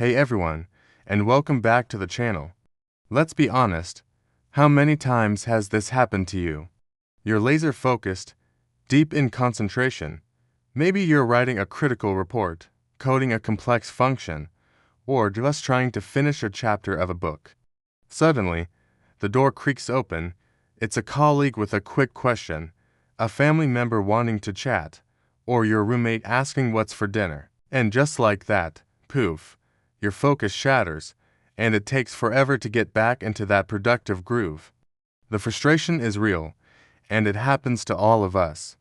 Hey everyone, and welcome back to the channel. Let's be honest, how many times has this happened to you? You're laser focused, deep in concentration. Maybe you're writing a critical report, coding a complex function, or just trying to finish a chapter of a book. Suddenly, the door creaks open. It's a colleague with a quick question, a family member wanting to chat, or your roommate asking what's for dinner. And just like that, poof, your focus shatters, and it takes forever to get back into that productive groove. The frustration is real, and it happens to all of us.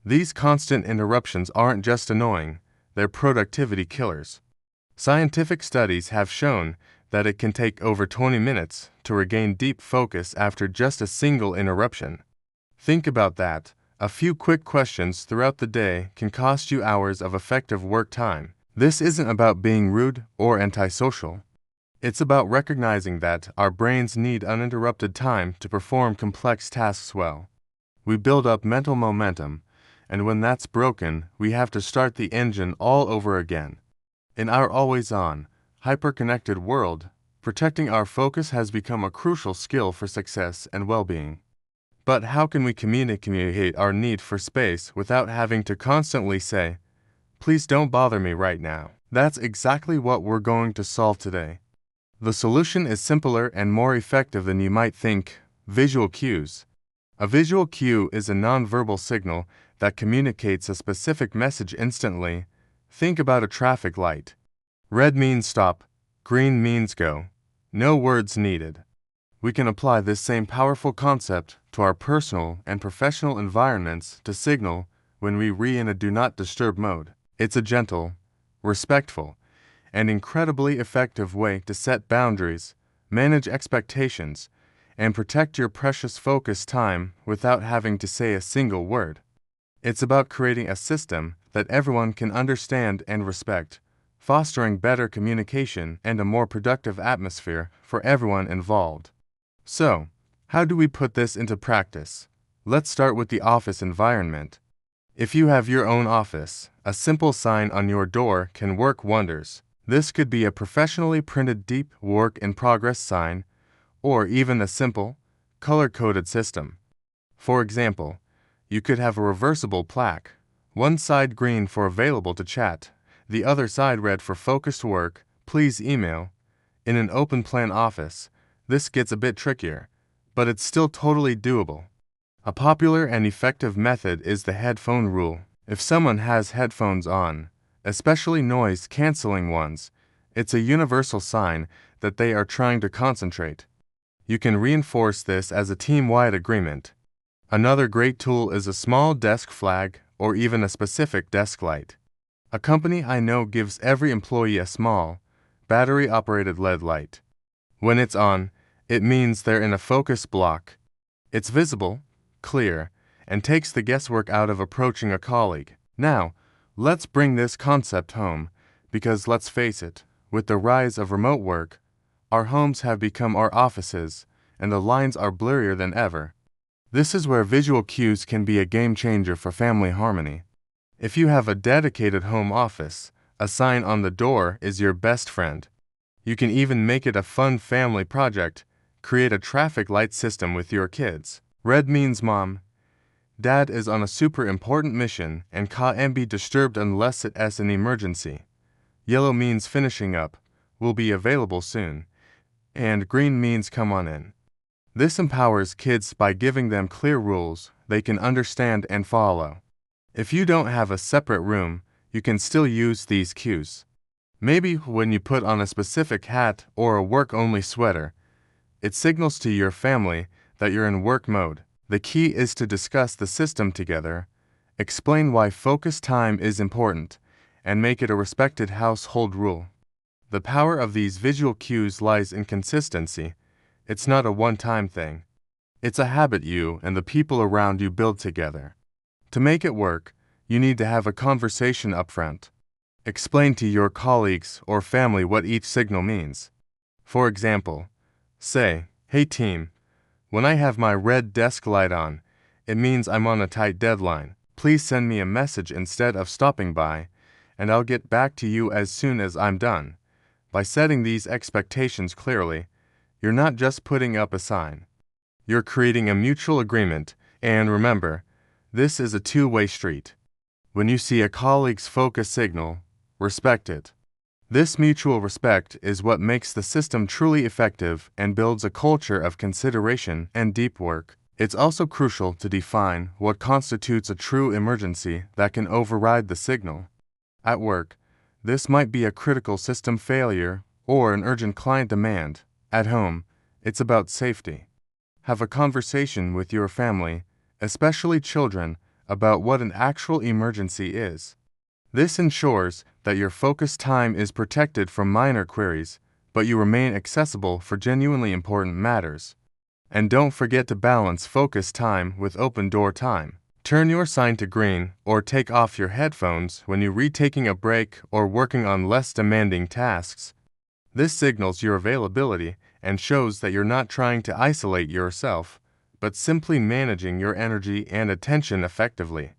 These constant interruptions aren't just annoying, they're productivity killers. Scientific studies have shown that it can take over 20 minutes to regain deep focus after just a single interruption. Think about that. A few quick questions throughout the day can cost you hours of effective work time. This isn't about being rude or antisocial. It's about recognizing that our brains need uninterrupted time to perform complex tasks well. We build up mental momentum, and when that's broken, we have to start the engine all over again. In our always-on, hyper-connected world, protecting our focus has become a crucial skill for success and well-being. But how can we communicate our need for space without having to constantly say, "Please don't bother me right now"? That's exactly what we're going to solve today. The solution is simpler and more effective than you might think: visual cues. A visual cue is a nonverbal signal that communicates a specific message instantly. Think about a traffic light. Red means stop, green means go. No words needed. We can apply this same powerful concept to our personal and professional environments to signal when we're in a do not disturb mode. It's a gentle, respectful, and incredibly effective way to set boundaries, manage expectations, and protect your precious focus time without having to say a single word. It's about creating a system that everyone can understand and respect, fostering better communication and a more productive atmosphere for everyone involved. So, how do we put this into practice? Let's start with the office environment. If you have your own office, a simple sign on your door can work wonders. This could be a professionally printed deep work in progress sign, or even a simple, color-coded system. For example, you could have a reversible plaque, one side green for available to chat, the other side red for focused work, please email. In an open plan office, this gets a bit trickier, but it's still totally doable. A popular and effective method is the headphone rule. If someone has headphones on, especially noise-canceling ones, it's a universal sign that they are trying to concentrate. You can reinforce this as a team-wide agreement. Another great tool is a small desk flag or even a specific desk light. A company I know gives every employee a small, battery-operated LED light. When it's on, it means they're in a focus block. It's visible, clear, and takes the guesswork out of approaching a colleague. Now, let's bring this concept home, because let's face it, with the rise of remote work, our homes have become our offices, and the lines are blurrier than ever. This is where visual cues can be a game changer for family harmony. If you have a dedicated home office, a sign on the door is your best friend. You can even make it a fun family project. Create a traffic light system with your kids. Red means mom. Dad is on a super important mission and can't be disturbed unless it's an emergency. Yellow means finishing up, will be available soon. And green means come on in. This empowers kids by giving them clear rules they can understand and follow. If you don't have a separate room, you can still use these cues. Maybe when you put on a specific hat or a work-only sweater, it signals to your family that you're in work mode. The key is to discuss the system together, explain why focus time is important, and make it a respected household rule. The power of these visual cues lies in consistency. It's not a one-time thing. It's a habit you and the people around you build together. To make it work, you need to have a conversation up front. Explain to your colleagues or family what each signal means. For example, say, "Hey team, when I have my red desk light on, it means I'm on a tight deadline. Please send me a message instead of stopping by, and I'll get back to you as soon as I'm done." By setting these expectations clearly, you're not just putting up a sign. You're creating a mutual agreement, and remember, this is a two-way street. When you see a colleague's focus signal, respect it. This mutual respect is what makes the system truly effective and builds a culture of consideration and deep work. It's also crucial to define what constitutes a true emergency that can override the signal. At work, this might be a critical system failure or an urgent client demand. At home, it's about safety. Have a conversation with your family, especially children, about what an actual emergency is. This ensures that your focus time is protected from minor queries, but you remain accessible for genuinely important matters. And don't forget to balance focus time with open door time. Turn your sign to green or take off your headphones when you're taking a break or working on less demanding tasks. This signals your availability and shows that you're not trying to isolate yourself, but simply managing your energy and attention effectively.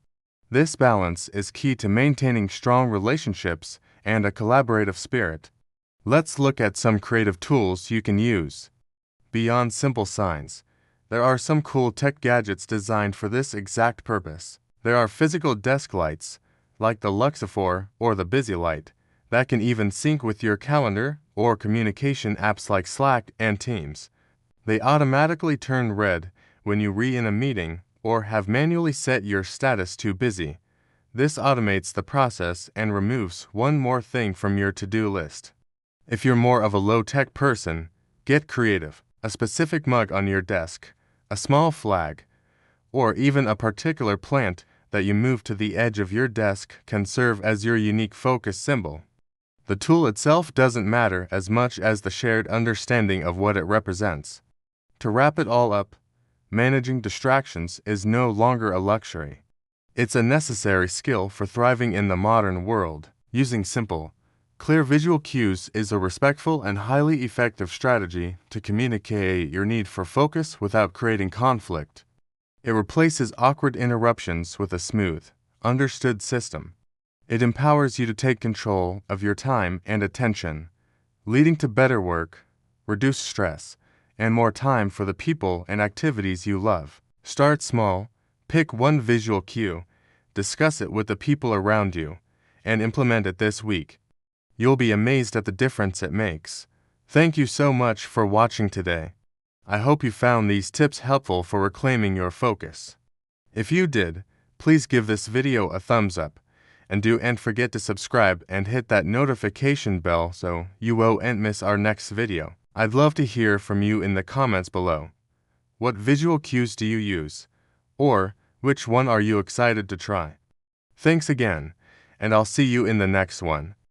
This balance is key to maintaining strong relationships and a collaborative spirit. Let's look at some creative tools you can use. Beyond simple signs, there are some cool tech gadgets designed for this exact purpose. There are physical desk lights, like the Luxifor or the Busy Light, that can even sync with your calendar or communication apps like Slack and Teams. They automatically turn red when you're in a meeting or have manually set your status to busy. This automates the process and removes one more thing from your to-do list. If you're more of a low-tech person, get creative. A specific mug on your desk, a small flag, or even a particular plant that you move to the edge of your desk can serve as your unique focus symbol. The tool itself doesn't matter as much as the shared understanding of what it represents. To wrap it all up, managing distractions is no longer a luxury. It's a necessary skill for thriving in the modern world. Using simple, clear visual cues is a respectful and highly effective strategy to communicate your need for focus without creating conflict. It replaces awkward interruptions with a smooth, understood system. It empowers you to take control of your time and attention, leading to better work, reduced stress, and more time for the people and activities you love. Start small, pick one visual cue, discuss it with the people around you, and implement it this week. You'll be amazed at the difference it makes. Thank you so much for watching today. I hope you found these tips helpful for reclaiming your focus. If you did, please give this video a thumbs up, and don't forget to subscribe and hit that notification bell so you won't miss our next video. I'd love to hear from you in the comments below. What visual cues do you use? Or which one are you excited to try? Thanks again, and I'll see you in the next one.